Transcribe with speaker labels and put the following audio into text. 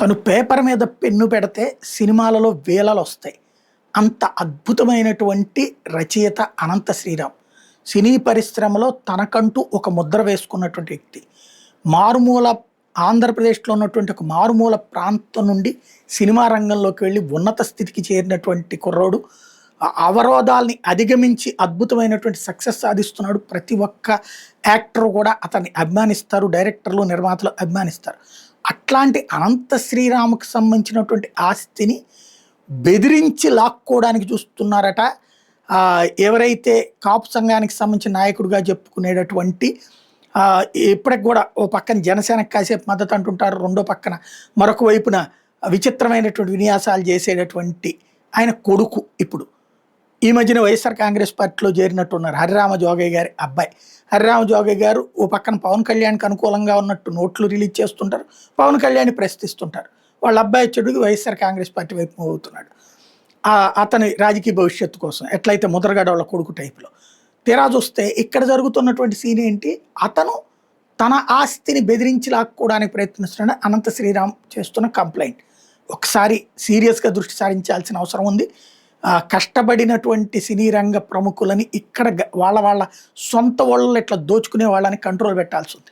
Speaker 1: తను పేపర్ మీద పెన్ను పెడితే సినిమాలలో వేలలొస్తాయి. అంత అద్భుతమైనటువంటి రచయిత అనంత శ్రీరామ్. సినీ పరిశ్రమలో తనకంటూ ఒక ముద్ర వేసుకున్నటువంటి వ్యక్తి. మారుమూల ఆంధ్రప్రదేశ్‌లో ఉన్నటువంటి ఒక మారుమూల ప్రాంతం నుండి సినిమా రంగంలోకి వెళ్లి ఉన్నత స్థితికి చేరినటువంటి కుర్రోడు. అవరోధాల్ని అధిగమించి అద్భుతమైనటువంటి సక్సెస్ సాధిస్తున్నాడు. ప్రతి ఒక్క యాక్టర్ కూడా అతన్ని అభిమానిస్తారు. డైరెక్టర్లు, నిర్మాతలు అభిమానిస్తారు. అట్లాంటి అనంత శ్రీరామ్‌కి సంబంధించినటువంటి ఆస్తిని బెదిరించి లాక్కోవడానికి చూస్తున్నారట. ఎవరైతే కాపు సంఘానికి సంబంధించిన నాయకుడిగా చెప్పుకునేటటువంటి ఇప్పటికి కూడా ఓ పక్కన జనసేనకు కాసేపు మద్దతు అంటుంటారు. రెండో పక్కన మరొక వైపున విచిత్రమైనటువంటి విన్యాసాలు చేసేటటువంటి ఆయన కొడుకు ఇప్పుడు ఈ మధ్యన వైఎస్ఆర్ కాంగ్రెస్ పార్టీలో చేరినట్టున్నారు. హరిరామ జోగయ్య గారి అబ్బాయి. హరిరామ జోగయ్య గారు ఓ పక్కన పవన్ కళ్యాణ్కి అనుకూలంగా ఉన్నట్టు నోట్లు రిలీజ్ చేస్తుంటారు. పవన్ కళ్యాణ్ని ప్రశ్నిస్తుంటారు. వాళ్ళ అబ్బాయి చెడుగు వైఎస్ఆర్ కాంగ్రెస్ పార్టీ వైపు మూవ్ అవుతున్నాడు. అతని రాజకీయ భవిష్యత్తు కోసం ఎట్లయితే ముద్రగడ వాళ్ళ కొడుకు టైపులో. తీరా చూస్తే ఇక్కడ జరుగుతున్నటువంటి సీన్ ఏంటి, అతను తన ఆస్తిని బెదిరించి లాక్కోవడానికి ప్రయత్నిస్తున్నాడు. అనంత శ్రీరామ్ చేస్తున్న కంప్లైంట్ ఒకసారి సీరియస్గా దృష్టి సారించాల్సిన అవసరం ఉంది. కష్టపడినటువంటి సినీ రంగ ప్రముఖులని ఇక్కడ వాళ్ళ సొంత వాళ్ళని ఇట్లా దోచుకునే వాళ్ళని కంట్రోల్ పెట్టాల్సి ఉంది.